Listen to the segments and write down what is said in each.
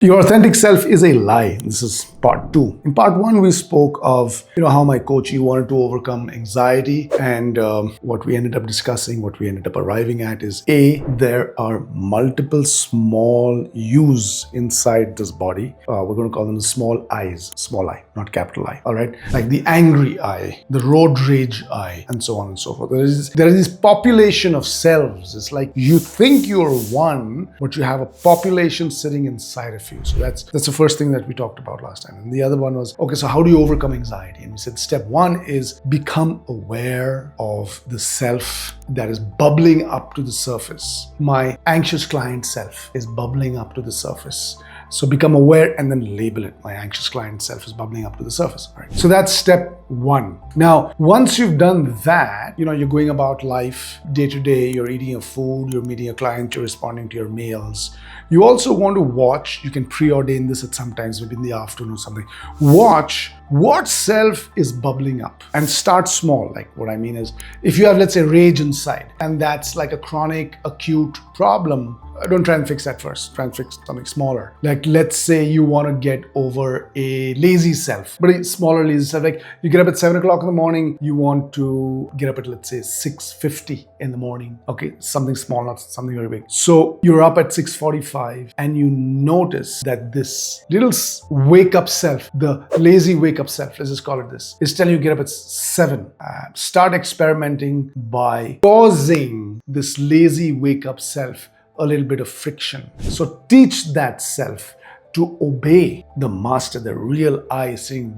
Your authentic self is a lie. This is part 2. In part 1, we spoke of how my coach wanted to overcome anxiety, and what we ended up discussing, what we ended up arriving at is there are multiple small U's inside this body. We're going to call them the small I's, small I, not capital I. All right, like the angry I, the road rage I, and so on and so forth. There is this population of selves. It's like you think you're one, but you have a population sitting inside of you. So that's the first thing that we talked about last time. And the other one was, okay, so how do you overcome anxiety? And we said step 1 is become aware of the self that is bubbling up to the surface. My anxious client self is bubbling up to the surface. So become aware and then label it. My anxious client self is bubbling up to the surface. All right. So that's step 1. Now, once you've done that, you're going about life day to day, you're eating your food, you're meeting a client, you're responding to your mails. You also want to watch, you can preordain this at some times, maybe in the afternoon or something. Watch what self is bubbling up and start small. Like what I mean is, if you have, let's say, rage inside, and that's like a chronic, acute problem, don't try and fix that first. Try and fix something smaller. Like, let's say you want to get over a lazy self, but a smaller lazy self. Like you get up at 7 o'clock in the morning, you want to get up at, let's say, 6:50 in the morning. Okay, something small, not something very big. So you're up at 6:45 and you notice that this little wake up self, the lazy wake up self, let's just call it this, is telling you to get up at 7. Start experimenting by causing this lazy wake up self a little bit of friction. So teach that self to obey the master, the real I sitting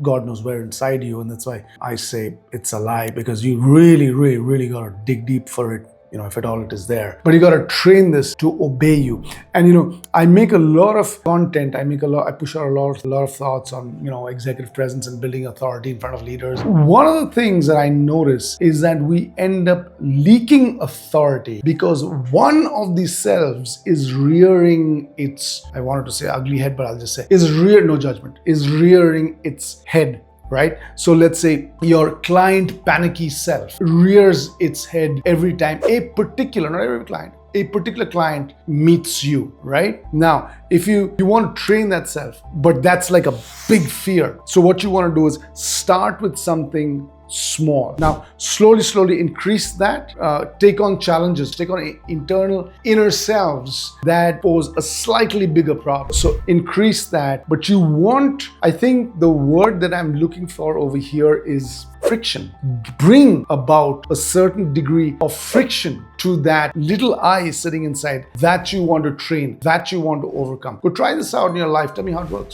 God knows where inside you. And that's why I say it's a lie, because you really got to dig deep for it, if at all it is there. But you got to train this to obey you. And I make a lot of content. I push out a lot of thoughts on executive presence and building authority in front of leaders. One of the things that I notice is that we end up leaking authority because one of these selves is rearing its, I wanted to say ugly head, but I'll just say is rearing its head. Right? So let's say your client panicky self rears its head every time not every client, a particular client meets you, right? Now, if you want to train that self, but that's like a big fear. So what you want to do is start with something small. Now, slowly increase that. Take on challenges, take on inner selves that pose a slightly bigger problem. So increase that, but you want, I think the word that I'm looking for over here is friction. Bring about a certain degree of friction to that little I sitting inside that you want to train, that you want to overcome. Go try this out in your life. Tell me how it works.